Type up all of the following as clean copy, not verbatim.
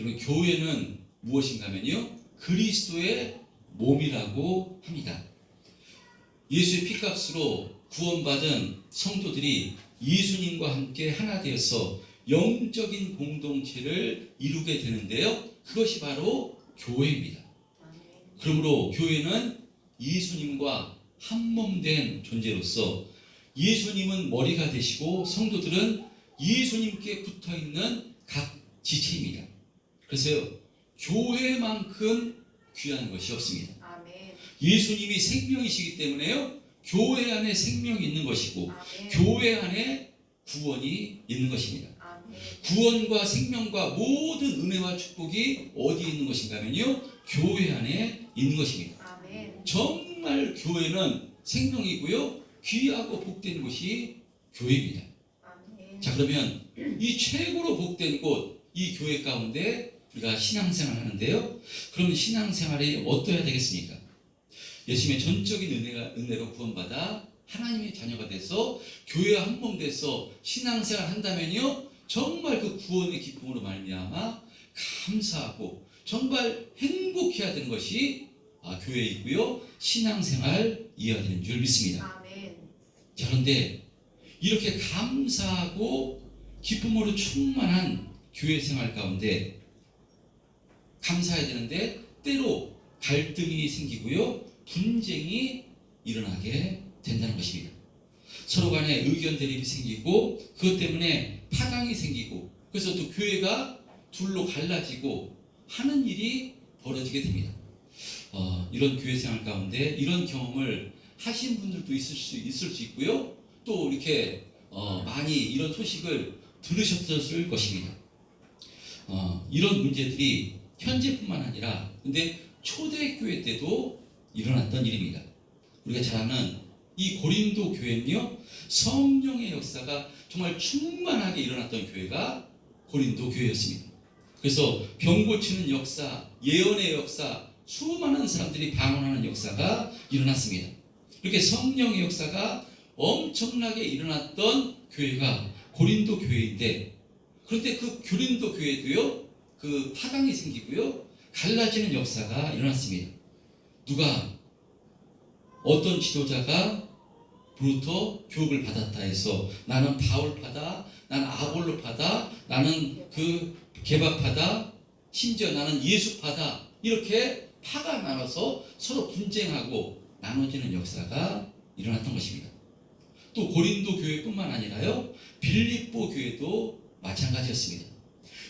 그리고 교회는 무엇인가면요, 그리스도의 몸이라고 합니다. 예수의 피값으로 구원받은 성도들이 예수님과 함께 하나 되어서 영적인 공동체를 이루게 되는데요, 그것이 바로 교회입니다. 그러므로 교회는 예수님과 한몸된 존재로서 예수님은 머리가 되시고 성도들은 예수님께 붙어있는 각 지체입니다. 그래서요, 교회만큼 귀한 것이 없습니다. 아멘. 예수님이 생명이시기 때문에요, 교회 안에 생명이 있는 것이고 아멘. 교회 안에 구원이 있는 것입니다. 아멘. 구원과 생명과 모든 은혜와 축복이 어디에 있는 것인가 하면요, 교회 안에 있는 것입니다. 아멘. 정말 교회는 생명이고요, 귀하고 복된 곳이 교회입니다. 아멘. 자, 그러면 이 최고로 복된 곳, 이 교회 가운데 우리가 신앙생활을 하는데요, 그럼 신앙생활이 어떠해야 되겠습니까? 예수님의 전적인 은혜로 구원받아 하나님의 자녀가 돼서 교회와 한몸 돼서 신앙생활을 한다면요, 정말 그 구원의 기쁨으로 말미암아 감사하고 정말 행복해야 되는 것이 교회이고요, 신앙생활이어야 되는 줄 믿습니다. 아멘. 자, 그런데 이렇게 감사하고 기쁨으로 충만한 교회 생활 가운데 감사해야 되는데 때로 갈등이 생기고요, 분쟁이 일어나게 된다는 것입니다. 서로 간에 의견 대립이 생기고 그것 때문에 파당이 생기고 그래서 또 교회가 둘로 갈라지고 하는 일이 벌어지게 됩니다. 이런 교회 생활 가운데 이런 경험을 하신 분들도 있을 수 있고요, 또 이렇게 많이 이런 소식을 들으셨을 것입니다. 이런 문제들이 현재뿐만 아니라 근데 초대교회 때도 일어났던 일입니다. 우리가 잘 아는 이 고린도 교회는요, 성령의 역사가 정말 충만하게 일어났던 교회가 고린도 교회였습니다. 그래서 병 고치는 역사, 예언의 역사, 수많은 사람들이 방언하는 역사가 일어났습니다. 이렇게 성령의 역사가 엄청나게 일어났던 교회가 고린도 교회인데, 그런데 그 고린도 교회도요, 그 파당이 생기고요, 갈라지는 역사가 일어났습니다. 누가 어떤 지도자가 부르터 교육을 받았다 해서 나는 바울파다, 나는 아볼로파다, 나는 그 게바파다, 심지어 나는 예수파다, 이렇게 파가 나눠서 서로 분쟁하고 나눠지는 역사가 일어났던 것입니다. 또 고린도 교회뿐만 아니라요, 빌립보 교회도 마찬가지였습니다.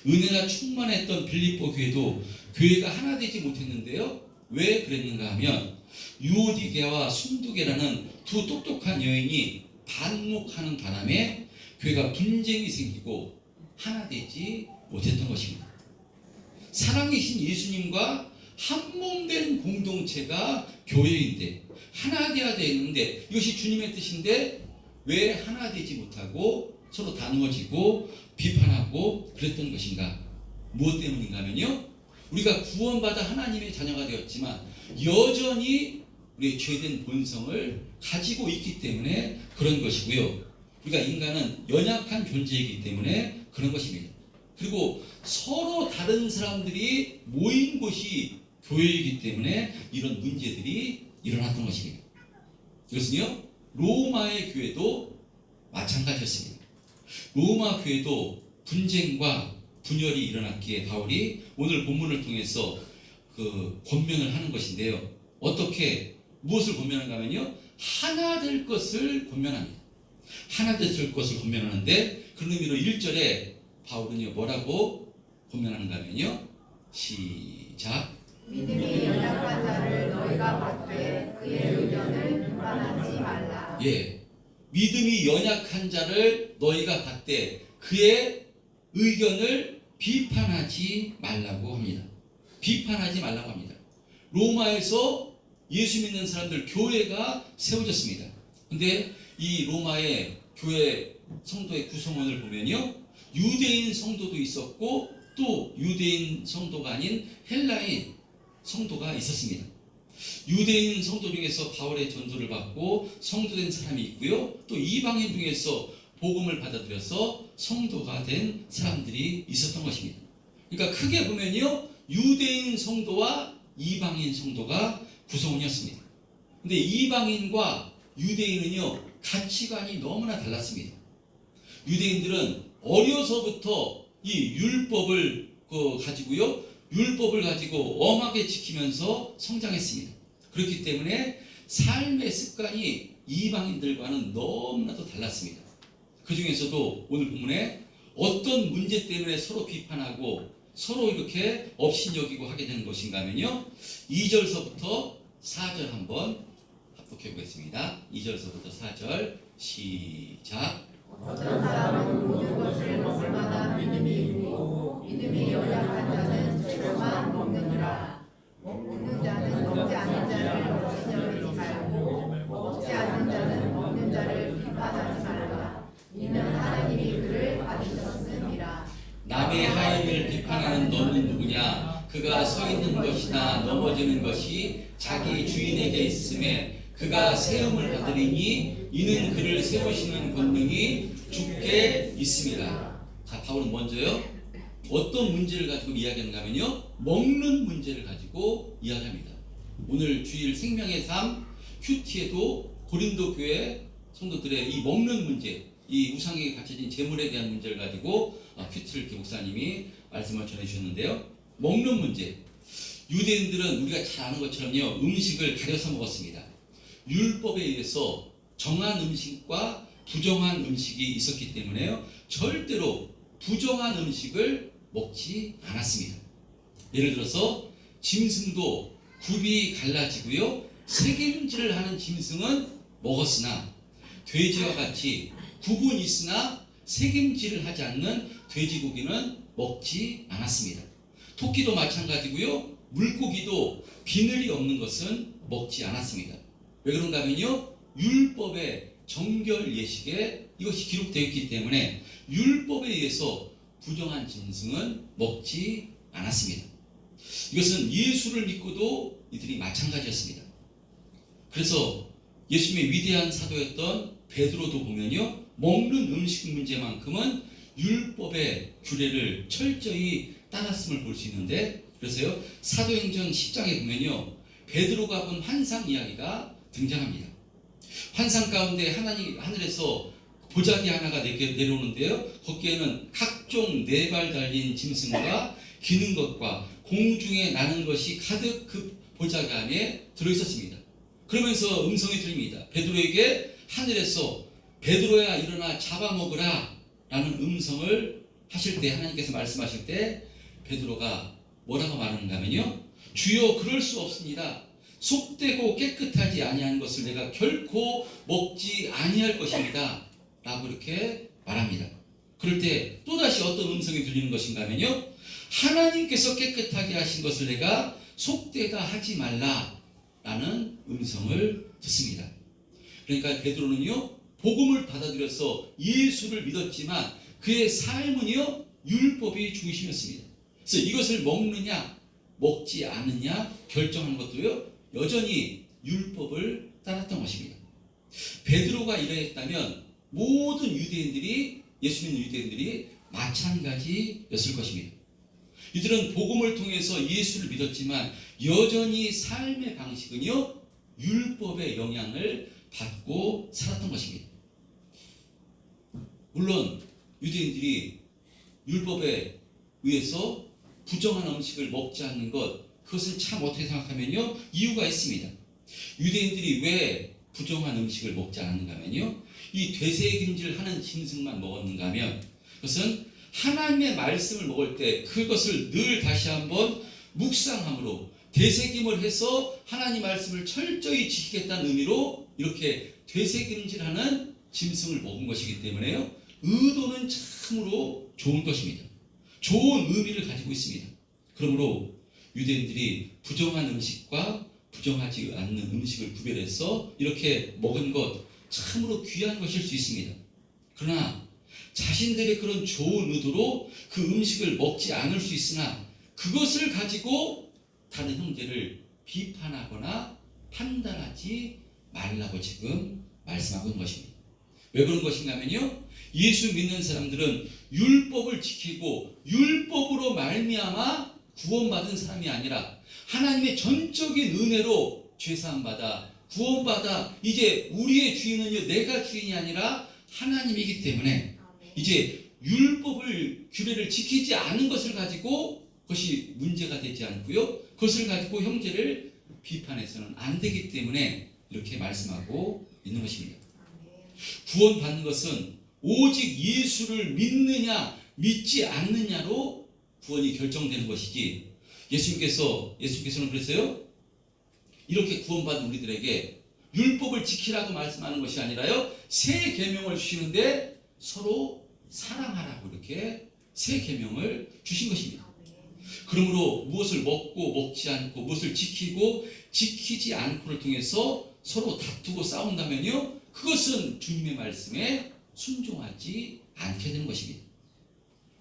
은혜가 충만했던 빌립보 교회도 교회가 하나 되지 못했는데요, 왜 그랬는가 하면 유오디게와 순두게라는 두 똑똑한 여인이 반목하는 바람에 교회가 분쟁이 생기고 하나 되지 못했던 것입니다. 사랑이신 예수님과 한몸된 공동체가 교회인데 하나 되어야 되는데 이것이 주님의 뜻인데 왜 하나 되지 못하고 서로 나누어지고 비판하고 그랬던 것인가? 무엇 때문인가 하면요, 우리가 구원받아 하나님의 자녀가 되었지만 여전히 우리의 죄된 본성을 가지고 있기 때문에 그런 것이고요, 우리가 인간은 연약한 존재이기 때문에 그런 것입니다. 그리고 서로 다른 사람들이 모인 곳이 교회이기 때문에 이런 문제들이 일어났던 것입니다. 이것은요, 로마의 교회도 마찬가지였습니다. 로마 교회도 분쟁과 분열이 일어났기에 바울이 오늘 본문을 통해서 그 권면을 하는 것인데요, 어떻게 무엇을 권면하는가 하면요, 하나 될 것을 권면합니다. 하나 될 것을 권면하는데 그런 의미로 1절에 바울은요, 뭐라고 권면하는가 하면요, 시작. 믿음이 연약한 자를 너희가 받되 그의 의견을 비판하지 말라. 예, 믿음이 연약한 자를 너희가 받되 그의 의견을 비판하지 말라고 합니다. 비판하지 말라고 합니다. 로마에서 예수 믿는 사람들 교회가 세워졌습니다. 근데 이 로마의 교회 성도의 구성원을 보면요, 유대인 성도도 있었고 또 유대인 성도가 아닌 헬라인 성도가 있었습니다. 유대인 성도 중에서 바울의 전도를 받고 성도된 사람이 있고요, 또 이방인 중에서 복음을 받아들여서 성도가 된 사람들이 있었던 것입니다. 그러니까 크게 보면요, 유대인 성도와 이방인 성도가 구성원이었습니다. 근데 이방인과 유대인은요, 가치관이 너무나 달랐습니다. 유대인들은 어려서부터 이 율법을 가지고요, 율법을 가지고 엄하게 지키면서 성장했습니다. 그렇기 때문에 삶의 습관이 이방인들과는 너무나도 달랐습니다. 그 중에서도 오늘 본문에 어떤 문제 때문에 서로 비판하고 서로 이렇게 업신여기고 하게 되는 것인가 하면요, 2절서부터 4절 한번 합독해 보겠습니다. 2절서부터 4절 시작. 어떤 사람은 모든 것을 먹을 만한 믿음이 있고 믿음이 연약한 자는 재료만 먹느니라. 먹는 자는 먹지 않는 자를 업신여기지 말고 먹지 않는 자는 먹는 자를 비판하지 말라. 이는 하나님이 그를 받으셨음이라. 남의 하인을 비판하는 너는 누구냐? 그가 서 있는 것이나 넘어지는 것이 자기 주인에게 있음에 그가 세움을 받으리니 이는 그를 세우시는 권능이 주께 있습니다. 자, 바울은 먼저요, 어떤 문제를 가지고 이야기하는가 하면요, 먹는 문제를 가지고 이야기합니다. 오늘 주일 생명의 삶 큐티에도 고린도 교회 성도들의 이 먹는 문제, 이 우상에게 바쳐진 재물에 대한 문제를 가지고 큐티를 이렇게 목사님이 말씀을 전해주셨는데요. 먹는 문제, 유대인들은 우리가 잘 아는 것처럼요, 음식을 가려서 먹었습니다. 율법에 의해서 정한 음식과 부정한 음식이 있었기 때문에요, 절대로 부정한 음식을 먹지 않았습니다. 예를 들어서 짐승도 굽이 갈라지고요, 색임질을 하는 짐승은 먹었으나 돼지와 같이 굽은 있으나 색임질을 하지 않는 돼지고기는 먹지 않았습니다. 토끼도 마찬가지고요, 물고기도 비늘이 없는 것은 먹지 않았습니다. 왜 그런가 하면요, 율법의 정결 예식에 이것이 기록되어 있기 때문에 율법에 의해서 부정한 짐승은 먹지 않았습니다. 이것은 예수를 믿고도 이들이 마찬가지였습니다. 그래서 예수님의 위대한 사도였던 베드로도 보면요, 먹는 음식 문제만큼은 율법의 규례를 철저히 따랐음을 볼 수 있는데, 그래서요, 사도행전 10장에 보면요, 베드로가 본 환상 이야기가 등장합니다. 환상 가운데 하늘에서 보자기 하나가 내려오는데요, 거기에는 각종 네 발 달린 짐승과 기는 것과 공중에 나는 것이 가득 그 보자기 안에 들어있었습니다. 그러면서 음성이 들립니다. 베드로에게 하늘에서 베드로야 일어나 잡아먹으라 라는 음성을 하실 때, 하나님께서 말씀하실 때 베드로가 뭐라고 말하는가 하면요, 주여 그럴 수 없습니다. 속되고 깨끗하지 아니한 것을 내가 결코 먹지 아니할 것입니다 라고 이렇게 말합니다. 그럴 때 또다시 어떤 음성이 들리는 것인가 하면요, 하나님께서 깨끗하게 하신 것을 내가 속되다 하지 말라 라는 음성을 듣습니다. 그러니까 베드로는요, 복음을 받아들여서 예수를 믿었지만 그의 삶은요, 율법이 중심이었습니다. 그래서 이것을 먹느냐 먹지 않느냐 결정하는 것도요, 여전히 율법을 따랐던 것입니다. 베드로가 이러했다면 모든 유대인들이, 예수 믿는 유대인들이 마찬가지였을 것입니다. 이들은 복음을 통해서 예수를 믿었지만 여전히 삶의 방식은요, 율법의 영향을 받고 살았던 것입니다. 물론 유대인들이 율법에 의해서 부정한 음식을 먹지 않는 것, 그것은 참 어떻게 생각하면요, 이유가 있습니다. 유대인들이 왜 부정한 음식을 먹지 않았는가 하면요, 이 되새김질 하는 짐승만 먹었는가 하면 그것은 하나님의 말씀을 먹을 때 그것을 늘 다시 한번 묵상함으로 되새김을 해서 하나님 말씀을 철저히 지키겠다는 의미로 이렇게 되새김질하는 짐승을 먹은 것이기 때문에요, 의도는 참으로 좋은 것입니다. 좋은 의미를 가지고 있습니다. 그러므로 유대인들이 부정한 음식과 부정하지 않는 음식을 구별해서 이렇게 먹은 것, 참으로 귀한 것일 수 있습니다. 그러나 자신들의 그런 좋은 의도로 그 음식을 먹지 않을 수 있으나 그것을 가지고 다른 형제를 비판하거나 판단하지 말라고 지금 말씀하고 있는 것입니다. 왜 그런 것인가 하면요, 예수 믿는 사람들은 율법을 지키고 율법으로 말미암아 구원받은 사람이 아니라 하나님의 전적인 은혜로 죄사함받아 구원받아 이제 우리의 주인은요 내가 주인이 아니라 하나님이기 때문에 이제 율법을 규례를 지키지 않은 것을 가지고 그것이 문제가 되지 않고요. 그것을 가지고 형제를 비판해서는 안 되기 때문에 이렇게 말씀하고 있는 것입니다. 구원받는 것은 오직 예수를 믿느냐 믿지 않느냐로 구원이 결정되는 것이지 예수님께서는 그랬어요. 이렇게 구원받은 우리들에게 율법을 지키라고 말씀하는 것이 아니라요. 새 계명을 주시는데 서로 사랑하라고 이렇게 새 계명을 주신 것입니다. 그러므로 무엇을 먹고 먹지 않고 무엇을 지키고 지키지 않고를 통해서 서로 다투고 싸운다면요. 그것은 주님의 말씀에 순종하지 않게 되는 것입니다.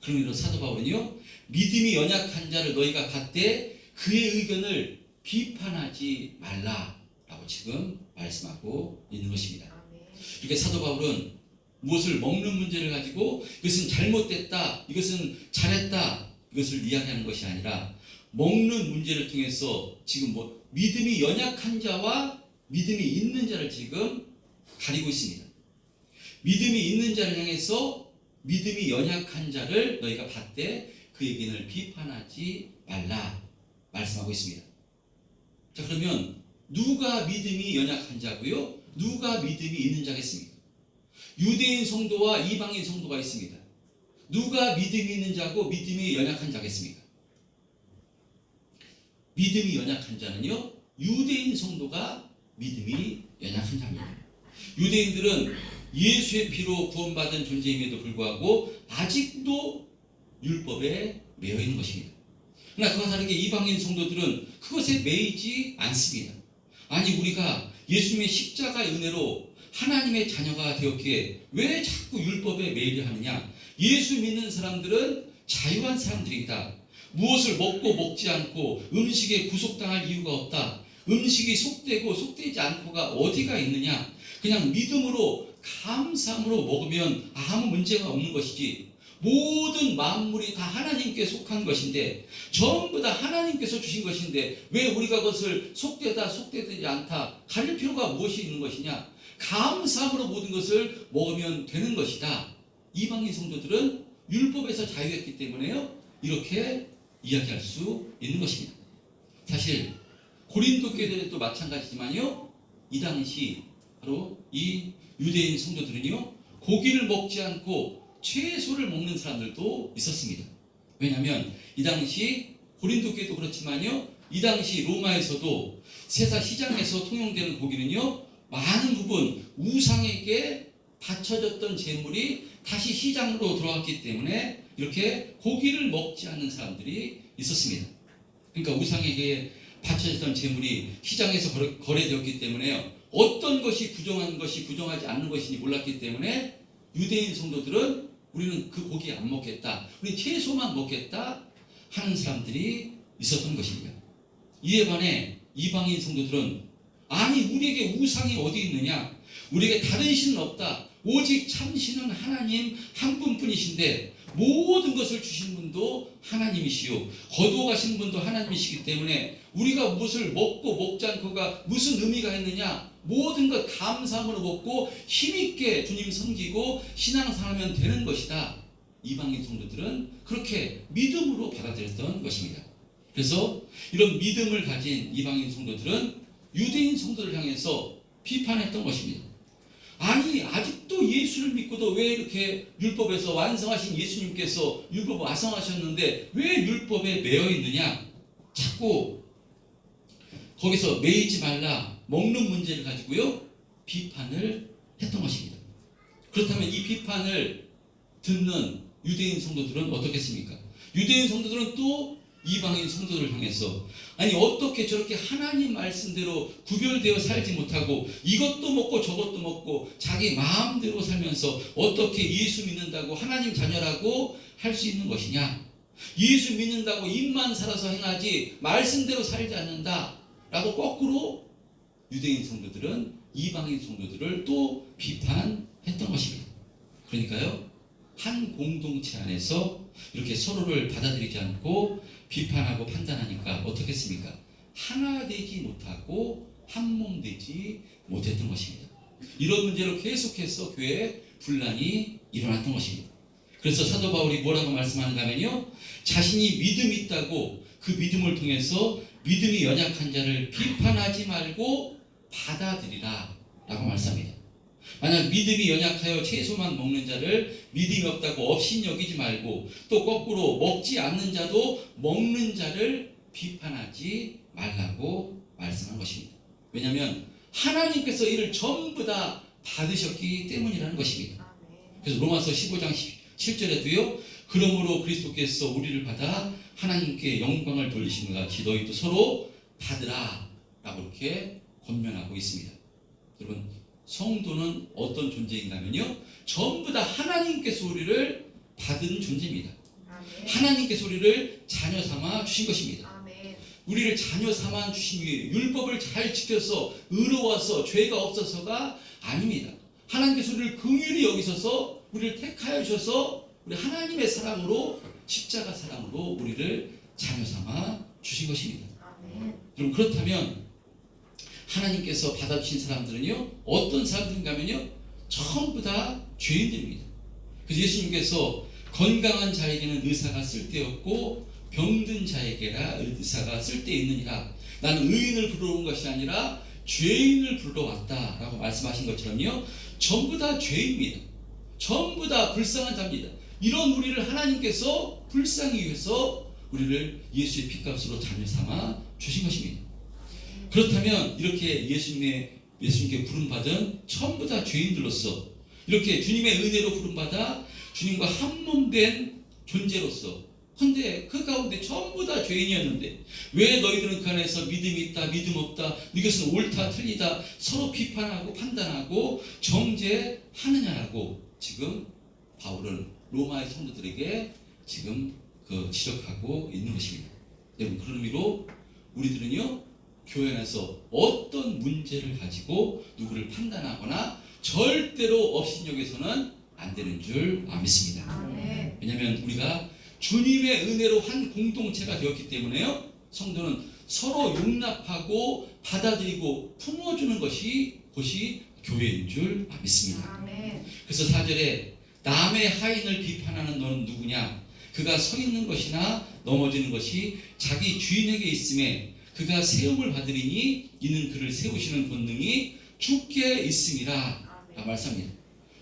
그러므로 사도 바울은요. 믿음이 연약한 자를 너희가 받되 그의 의견을 비판하지 말라라고 지금 말씀하고 있는 것입니다. 이렇게 사도 바울은 무엇을 먹는 문제를 가지고 이것은 잘못됐다, 이것은 잘했다, 이것을 이야기하는 것이 아니라 먹는 문제를 통해서 지금 믿음이 연약한 자와 믿음이 있는 자를 지금 가리고 있습니다. 믿음이 있는 자를 향해서 믿음이 연약한 자를 너희가 받되 그 의견을 비판하지 말라 말씀하고 있습니다. 자, 그러면 누가 믿음이 연약한 자고요? 누가 믿음이 있는 자겠습니까? 유대인 성도와 이방인 성도가 있습니다. 누가 믿음이 있는 자고 믿음이 연약한 자겠습니까? 믿음이 연약한 자는요, 유대인 성도가 믿음이 연약한 자입니다. 유대인들은 예수의 피로 구원받은 존재임에도 불구하고 아직도 율법에 매여 있는 것입니다. 그러나 그와 다르게 이방인 성도들은 그것에 매이지 않습니다. 아니, 우리가 예수님의 십자가의 은혜로 하나님의 자녀가 되었기에 왜 자꾸 율법에 매이려 하느냐? 예수 믿는 사람들은 자유한 사람들이다. 무엇을 먹고 먹지 않고 음식에 구속당할 이유가 없다. 음식이 속되고 속되지 않고가 어디가 있느냐? 그냥 믿음으로 감사함으로 먹으면 아무 문제가 없는 것이지. 모든 만물이 다 하나님께 속한 것인데 전부 다 하나님께서 주신 것인데 왜 우리가 그것을 속되다 속되지 않다 가릴 필요가 무엇이 있는 것이냐? 감사함으로 모든 것을 먹으면 되는 것이다. 이방인 성도들은 율법에서 자유했기 때문에요. 이렇게 이야기할 수 있는 것입니다. 사실 고린도 교회들도 마찬가지지만요. 이 당시 바로 이 유대인 성도들은요. 고기를 먹지 않고 채소를 먹는 사람들도 있었습니다. 왜냐하면 이 당시 고린도 교회도 그렇지만요. 이 당시 로마에서도 세상 시장에서 통용되는 고기는요. 많은 부분 우상에게 바쳐졌던 재물이 다시 시장으로 들어왔기 때문에 이렇게 고기를 먹지 않는 사람들이 있었습니다. 그러니까 우상에게 바쳐졌던 재물이 시장에서 거래되었기 때문에요. 어떤 것이 부정한 것이 부정하지 않는 것인지 몰랐기 때문에 유대인 성도들은 우리는 그 고기 안 먹겠다, 우리 채소만 먹겠다 하는 사람들이 있었던 것입니다. 이에 반해 이방인 성도들은 아니, 우리에게 우상이 어디 있느냐? 우리에게 다른 신은 없다. 오직 참신은 하나님 한 분뿐이신데 모든 것을 주신 분도 하나님이시요 거두어 가신 분도 하나님이시기 때문에 우리가 무엇을 먹고 먹지 않고가 무슨 의미가 있느냐? 모든 것 감사함으로 먹고 힘있게 주님 섬기고 신앙생활하면 되는 것이다. 이방인 성도들은 그렇게 믿음으로 받아들였던 것입니다. 그래서 이런 믿음을 가진 이방인 성도들은 유대인 성도를 향해서 비판했던 것입니다. 아니, 아직도 예수를 믿고도 왜 이렇게 율법에서 완성하신 예수님께서 율법을 완성하셨는데 왜 율법에 매여 있느냐? 자꾸 거기서 매이지 말라, 먹는 문제를 가지고요 비판을 했던 것입니다. 그렇다면 이 비판을 듣는 유대인 성도들은 어떻겠습니까? 유대인 성도들은 또 이방인 성도들을 향해서 아니, 어떻게 저렇게 하나님 말씀대로 구별되어 살지 못하고 이것도 먹고 저것도 먹고 자기 마음대로 살면서 어떻게 예수 믿는다고 하나님 자녀라고 할 수 있는 것이냐? 예수 믿는다고 입만 살아서 행하지 말씀대로 살지 않는다 라고 거꾸로 유대인 성도들은 이방인 성도들을 또 비판했던 것입니다. 그러니까요, 한 공동체 안에서 이렇게 서로를 받아들이지 않고 비판하고 판단하니까 어떻겠습니까? 하나 되지 못하고 한 몸 되지 못했던 것입니다. 이런 문제로 계속해서 교회에 분란이 일어났던 것입니다. 그래서 사도 바울이 뭐라고 말씀하는가 하면요, 자신이 믿음이 있다고 그 믿음을 통해서 믿음이 연약한 자를 비판하지 말고 받아들이라 라고 말씀합니다. 만약 믿음이 연약하여 채소만 먹는 자를 믿음이 없다고 없인 여기지 말고, 또 거꾸로 먹지 않는 자도 먹는 자를 비판하지 말라고 말씀한 것입니다. 왜냐하면 하나님께서 이를 전부 다 받으셨기 때문이라는 것입니다. 그래서 로마서 15장 7절에도요, 그러므로 그리스도께서 우리를 받아 하나님께 영광을 돌리심과 같이 너희도 서로 받으라 라고 이렇게 권면하고 있습니다. 여러분, 성도는 어떤 존재인가 하면요, 전부 다 하나님께서 우리를 받은 존재입니다. 하나님께서 우리를 자녀 삼아 주신 것입니다. 우리를 자녀 삼아 주신 위에 율법을 잘 지켜서 의로워서 죄가 없어서가 아닙니다. 하나님께서 우리를 긍휼히 여기셔서 우리를 택하여 주셔서 우리 하나님의 사랑으로, 십자가 사랑으로 우리를 자녀 삼아 주신 것입니다. 그럼 그렇다면 하나님께서 받아주신 사람들은요, 어떤 사람들인가 하면요, 전부 다 죄인들입니다. 그래서 예수님께서 건강한 자에게는 의사가 쓸데없고 병든 자에게나 의사가 쓸데있느니라. 나는 의인을 부르러 온 것이 아니라 죄인을 부르러 왔다라고 말씀하신 것처럼요, 전부 다 죄입니다. 전부 다 불쌍한 자입니다. 이런 우리를 하나님께서 불쌍히 위해서 우리를 예수의 피값으로 자녀 삼아 주신 것입니다. 그렇다면 이렇게 예수님께 부름받은 전부 다 죄인들로서, 이렇게 주님의 은혜로 부름받아 주님과 한 몸 된 존재로서, 근데 그 가운데 전부 다 죄인이었는데 왜 너희들은 그 안에서 믿음이 있다, 믿음 없다, 이것은 옳다, 틀리다, 서로 비판하고 판단하고 정죄하느냐라고 지금 바울은 로마의 성도들에게 지금 지적하고 있는 것입니다. 여러분, 그런 의미로 우리들은요, 교회 안에서 어떤 문제를 가지고 누구를 판단하거나 절대로 업신여겨서는 안 되는 줄 믿습니다. 왜냐하면 우리가 주님의 은혜로 한 공동체가 되었기 때문에요, 성도는 서로 용납하고 받아들이고 품어주는 것이 교회인 줄 믿습니다. 그래서 4절에 남의 하인을 비판하는 너는 누구냐? 그가 서 있는 것이나 넘어지는 것이 자기 주인에게 있음에 그가 세움을 받으리니 이는 그를 세우시는 권능이 주께 있음이라 라고 말씀합니다.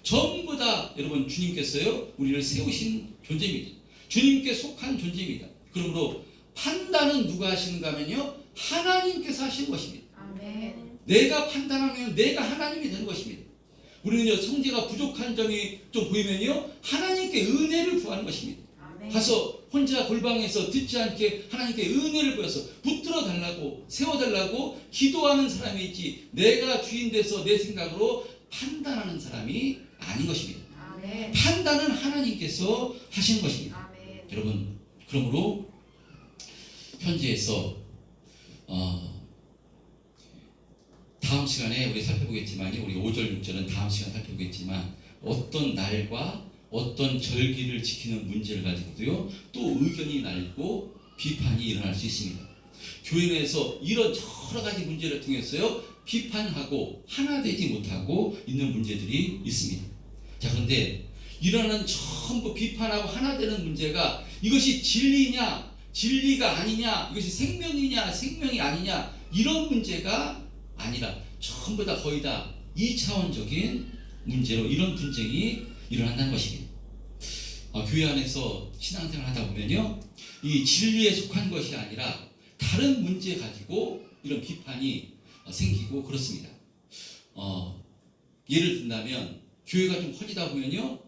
전부 다 여러분, 주님께서요, 우리를 세우신 존재입니다. 주님께 속한 존재입니다. 그러므로 판단은 누가 하시는가 하면요, 하나님께서 하시는 것입니다. 내가 판단하면 내가 하나님이 되는 것입니다. 우리는요, 성제가 부족한 점이 좀 보이면요, 하나님께 은혜를 구하는 것입니다. 가서 혼자 골방에서 듣지 않게 하나님께 은혜를 구해서 붙들어 달라고, 세워 달라고 기도하는 사람이 있지, 내가 주인 돼서 내 생각으로 판단하는 사람이 아닌 것입니다. 판단은 하나님께서 하시는 것입니다. 여러분, 그러므로 현지에서 다음 시간에 우리 살펴보겠지만, 우리 5절 6절은 다음 시간에 살펴보겠지만, 어떤 날과 어떤 절기를 지키는 문제를 가지고도요, 또 의견이 날고 비판이 일어날 수 있습니다. 교회 내에서 이런 여러 가지 문제를 통해서요, 비판하고 하나 되지 못하고 있는 문제들이 있습니다. 자, 그런데 일어나는 전부 비판하고 하나 되는 문제가 이것이 진리냐, 진리가 아니냐, 이것이 생명이냐, 생명이 아니냐, 이런 문제가 아니라 전부 다 거의 다 2차원적인 문제로 이런 분쟁이 일어난다는 것입니다. 교회 안에서 신앙생활 하다 보면요, 이 진리에 속한 것이 아니라 다른 문제 가지고 이런 비판이 생기고 그렇습니다. 예를 든다면 교회가 좀 커지다 보면요,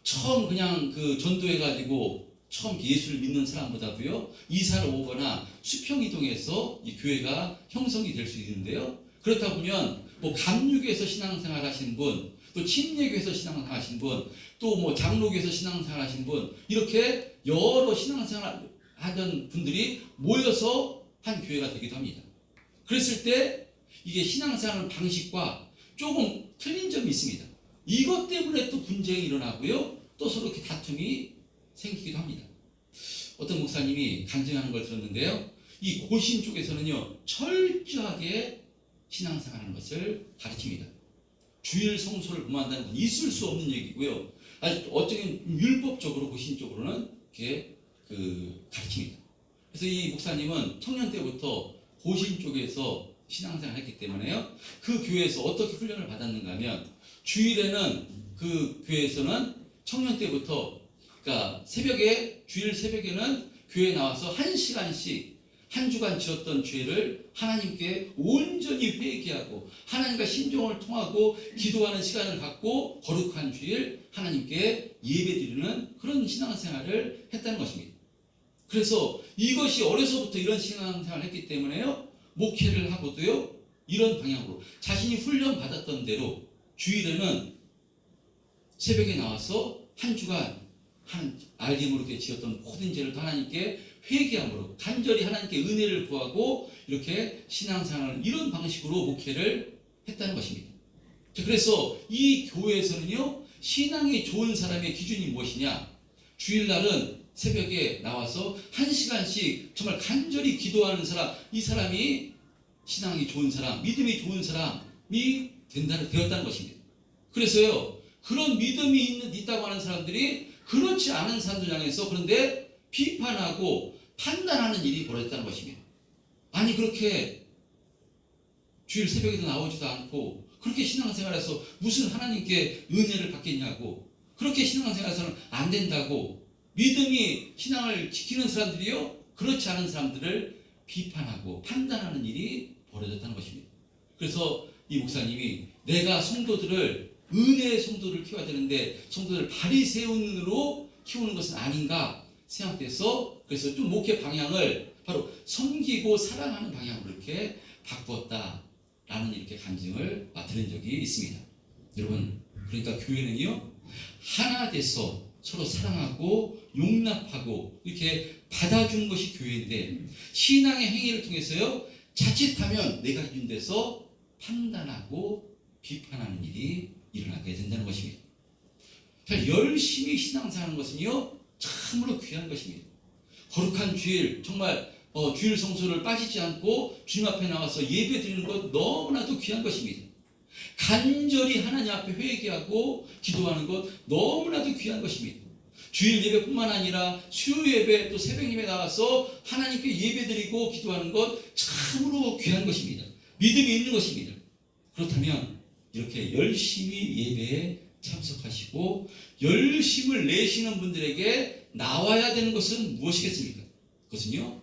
처음 그냥 전도해가지고 처음 예수를 믿는 사람보다도요, 이사를 오거나 수평 이동해서 이 교회가 형성이 될 수 있는데요, 그렇다 보면 뭐 감육에서 신앙생활 하신 분, 또 침례교에서 신앙생활 하신 분, 또 뭐 장로교에서 신앙생활 하신 분, 이렇게 여러 신앙생활 하던 분들이 모여서 한 교회가 되기도 합니다. 그랬을 때 이게 신앙생활 방식과 조금 틀린 점이 있습니다. 이것 때문에 또 분쟁이 일어나고요, 또 서로 이렇게 다툼이 생기기도 합니다. 어떤 목사님이 간증하는 걸 들었는데요. 이 고신 쪽에서는요, 철저하게 신앙생활하는 것을 가르칩니다. 주일 성소를 범한다는 건 있을 수 없는 얘기고요. 아주 어쩌면 율법적으로 고신 쪽으로는 이렇게 가르칩니다. 그래서 이 목사님은 청년 때부터 고신 쪽에서 신앙생활을 했기 때문에요. 그 교회에서 어떻게 훈련을 받았는가 하면 주일에는 그 교회에서는 청년 때부터 그러니까 주일 새벽에는 교회에 나와서 1시간씩 한 주간 지었던 죄를 하나님께 온전히 회개하고 하나님과 심정을 통하고 기도하는 시간을 갖고 거룩한 주일 하나님께 예배드리는 그런 신앙생활을 했다는 것입니다. 그래서 이것이 어려서부터 이런 신앙생활을 했기 때문에요. 목회를 하고도요. 이런 방향으로 자신이 훈련받았던 대로 주일에는 새벽에 나와서 한 주간 알게 모르게 지었던 모든 죄를 하나님께 회개함으로 간절히 하나님께 은혜를 구하고 이렇게 신앙생활을 이런 방식으로 목회를 했다는 것입니다. 그래서 이 교회에서는요. 신앙이 좋은 사람의 기준이 무엇이냐? 주일날은 새벽에 나와서 1시간씩 정말 간절히 기도하는 사람, 이 사람이 신앙이 좋은 사람, 믿음이 좋은 사람이 되었다는 것입니다. 그래서요. 그런 믿음이 있다고 하는 사람들이 그렇지 않은 사람들 향해서 그런데 비판하고 판단하는 일이 벌어졌다는 것입니다. 아니 그렇게 주일 새벽에도 나오지도 않고 그렇게 신앙생활해서 무슨 하나님께 은혜를 받겠냐고 그렇게 신앙생활해서는 안 된다고 믿음이 신앙을 지키는 사람들이요 그렇지 않은 사람들을 비판하고 판단하는 일이 벌어졌다는 것입니다. 그래서 이 목사님이 내가 성도들을 은혜의 성도를 키워야 되는데 성도들을 바리새인으로 키우는 것은 아닌가 생각돼서 그래서 좀 목회 방향을 바로 섬기고 사랑하는 방향으로 이렇게 바꾸었다라는 이렇게 간증을 들은 적이 있습니다. 여러분 그러니까 교회는요 하나 돼서 서로 사랑하고 용납하고 이렇게 받아주는 것이 교회인데 신앙의 행위를 통해서요 자칫하면 내가 기준돼서 판단하고 비판하는 일이 일어나게 된다는 것입니다. 열심히 신앙생활하는 것은요 참으로 귀한 것입니다. 거룩한 주일 정말 주일 성소를 빠지지 않고 주님 앞에 나와서 예배 드리는 것 너무나도 귀한 것입니다. 간절히 하나님 앞에 회개하고 기도하는 것 너무나도 귀한 것입니다. 주일 예배뿐만 아니라 수요 예배 또 새벽 예배 나와서 하나님께 예배 드리고 기도하는 것 참으로 귀한 것입니다. 믿음이 있는 것입니다. 그렇다면 이렇게 열심히 예배에 참석하시고 열심을 내시는 분들에게 나와야 되는 것은 무엇이겠습니까? 그것은요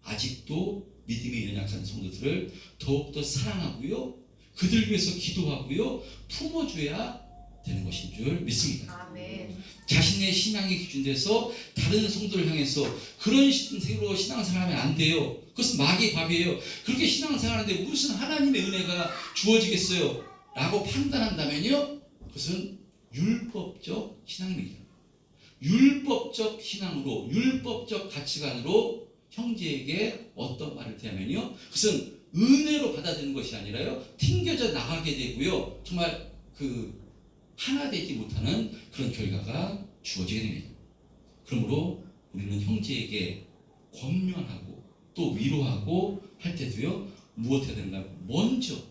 아직도 믿음이 연약한 성도들을 더욱더 사랑하고요 그들 위해서 기도하고요 품어줘야 되는 것인 줄 믿습니다. 아멘. 자신의 신앙의 기준에서 다른 성도를 향해서 그런 식으로 신앙생활하면 안 돼요. 그것은 마귀의 밥이에요. 그렇게 신앙생활하는데 무슨 하나님의 은혜가 주어지겠어요? 라고 판단한다면요 그것은 율법적 신앙입니다. 율법적 신앙으로 율법적 가치관으로 형제에게 어떤 말을 대하면요 그것은 은혜로 받아들이는 것이 아니라요 튕겨져 나가게 되고요 정말 하나 되지 못하는 그런 결과가 주어지게 됩니다. 그러므로 우리는 형제에게 권면하고 또 위로하고 할 때도요 무엇 해야 되는가? 먼저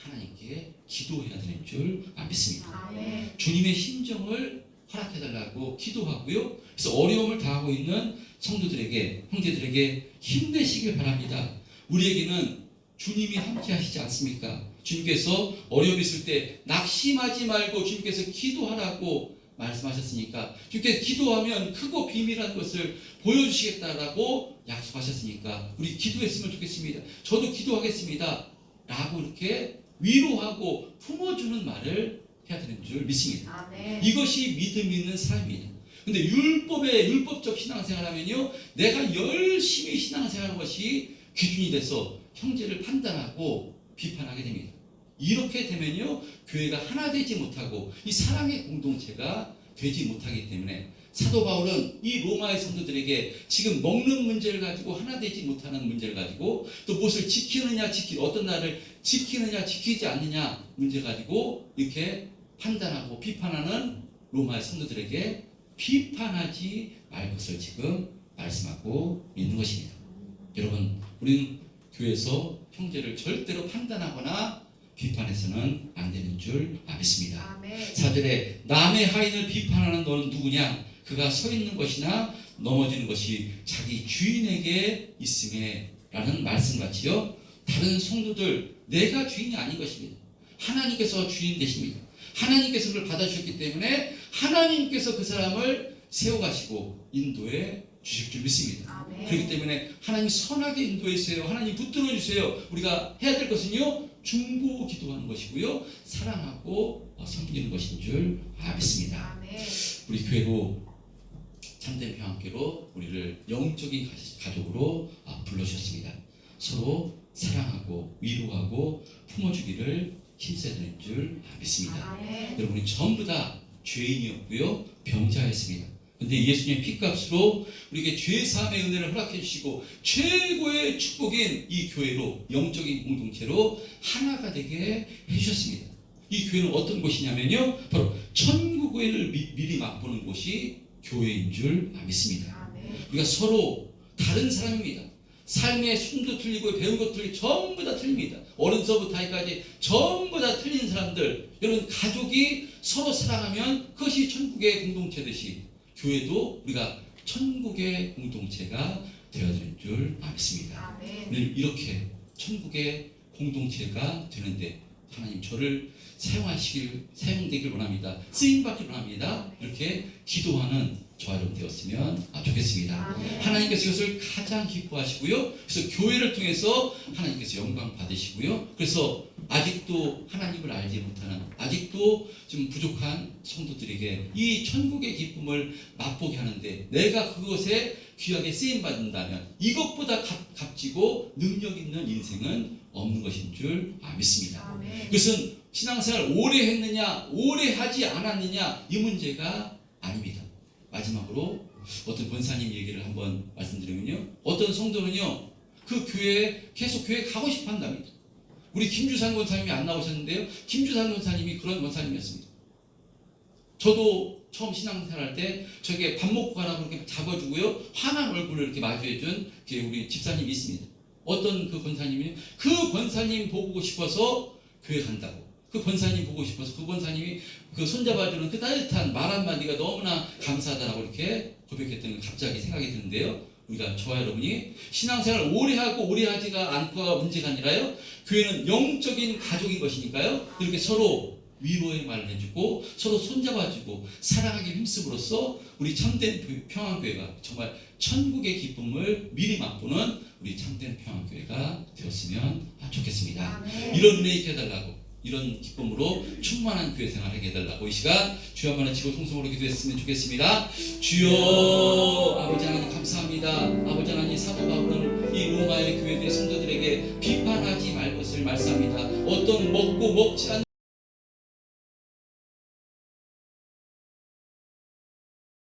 하나님께 기도해야 되는 줄 믿습니다. 아멘. 주님의 심정을 허락해달라고 기도하고요. 그래서 어려움을 당하고 있는 성도들에게 형제들에게 힘내시길 바랍니다. 우리에게는 주님이 함께 하시지 않습니까? 주님께서 어려움이 있을 때 낙심하지 말고 주님께서 기도하라고 말씀하셨으니까 주님께서 기도하면 크고 비밀한 것을 보여주시겠다라고 약속하셨으니까 우리 기도했으면 좋겠습니다. 저도 기도하겠습니다. 라고 이렇게 위로하고 품어주는 말을 해야 되는 줄 믿습니다. 아멘. 이것이 믿음 있는 사람입니다. 근데 율법적 신앙생활하면요 내가 열심히 신앙생활하는 것이 기준이 돼서 형제를 판단하고 비판하게 됩니다. 이렇게 되면요 교회가 하나 되지 못하고 이 사랑의 공동체가 되지 못하기 때문에 사도 바울은 이 로마의 성도들에게 지금 먹는 문제를 가지고 하나 되지 못하는 문제를 가지고 또 무엇을 지키느냐 어떤 날을 지키느냐 지키지 않느냐 문제 가지고 이렇게 판단하고 비판하는 로마의 성도들에게 비판하지 말 것을 지금 말씀하고 있는 것입니다. 여러분, 우리는 교회에서 형제를 절대로 판단하거나 비판해서는 안 되는 줄 믿습니다. 아멘. 4절에 남의 하인을 비판하는 너는 누구냐? 그가 서 있는 것이나 넘어지는 것이 자기 주인에게 있음에 라는 말씀같이요, 다른 성도들 내가 주인이 아닌 것입니다. 하나님께서 주인 되십니다. 하나님께서 그를 받아주셨기 때문에 하나님께서 그 사람을 세워가시고 인도해 주실 줄 믿습니다. 아멘. 그렇기 때문에 하나님 선하게 인도해 주세요. 하나님 붙들어 주세요. 우리가 해야 될 것은요, 중보 기도하는 것이고요, 사랑하고 섬기는 것인 줄 믿습니다. 아멘. 우리 교회로 참된 평안교로 우리를 영적인 가족으로 불러주셨습니다. 서로 사랑하고 위로하고 품어주기를 힘써야 되는 줄 믿습니다. 아멘. 여러분이 전부 다 죄인이었고요, 병자였습니다. 근데 예수님의 피값으로 우리에게 죄사함의 은혜를 허락해 주시고 최고의 축복인 이 교회로, 영적인 공동체로 하나가 되게 해주셨습니다. 이 교회는 어떤 곳이냐면요, 바로 천국을 미리 맛보는 곳이 교회인 줄 믿습니다. 아멘. 우리가 서로 다른 사람입니다. 삶의 숨도 틀리고 배운 것도 틀리고 전부 다 틀립니다. 어른서부터 아이까지 전부 다 틀린 사람들, 여러분, 가족이 서로 사랑하면 그것이 천국의 공동체듯이 교회도 우리가 천국의 공동체가 되어야 되는 줄 믿습니다. 아멘. 오늘 이렇게 천국의 공동체가 되는데 하나님 저를 사용되길 원합니다. 쓰임받길 원합니다. 이렇게 기도하는 저와 여러분 되었으면 좋겠습니다. 아멘. 하나님께서 이것을 가장 기뻐하시고요, 그래서 교회를 통해서 하나님께서 영광 받으시고요, 그래서 아직도 하나님을 알지 못하는, 아직도 좀 부족한 성도들에게 이 천국의 기쁨을 맛보게 하는데 내가 그것에 귀하게 쓰임받는다면 이것보다 값지고 능력 있는 인생은 없는 것인 줄 믿습니다. 아멘. 그것은 신앙생활 오래 했느냐 오래 하지 않았느냐 이 문제가 아닙니다. 마지막으로 어떤 권사님 얘기를 한번 말씀드리면요, 어떤 성도는요 그 교회에 계속 교회에 가고 싶어 한답니다. 우리 김주산 권사님이 안 나오셨는데요, 김주산 권사님이 그런 권사님이었습니다. 저도 처음 신앙생활 할 때 저게 밥 먹고 가라고 이렇게 잡아주고요, 환한 얼굴을 이렇게 마주해준 우리 집사님이 있습니다. 어떤 그 권사님이 그 권사님 보고 싶어서 교회 간다고, 그 권사님 보고 싶어서 그 권사님이 그 손잡아주는 그 따뜻한 말 한마디가 너무나 감사하다라고 이렇게 고백했던 게 갑자기 생각이 드는데요, 우리가 저와 여러분이 신앙생활 오래 하고 오래 하지가 않고가 문제가 아니라요, 교회는 영적인 가족인 것이니까요, 이렇게 서로 위로의 말을 해주고 서로 손잡아주고 사랑하기 힘쓰므로써 우리 참된 평안교회가 정말 천국의 기쁨을 미리 맛보는 우리 참된 평안교회가 되었으면 좋겠습니다. 아멘. 이런 은혜 있게 해달라고, 이런 기쁨으로 충만한 교회 생활을 하게 해달라고 이 시간 주여 한번 치고 통성으로 기도했으면 좋겠습니다. 주여 아버지 하나님 감사합니다. 아버지 하나님, 사도 바울은 이 로마의 교회의 성도들에게 비판하지 말 것을 말씀합니다. 어떤 먹고 먹지 않는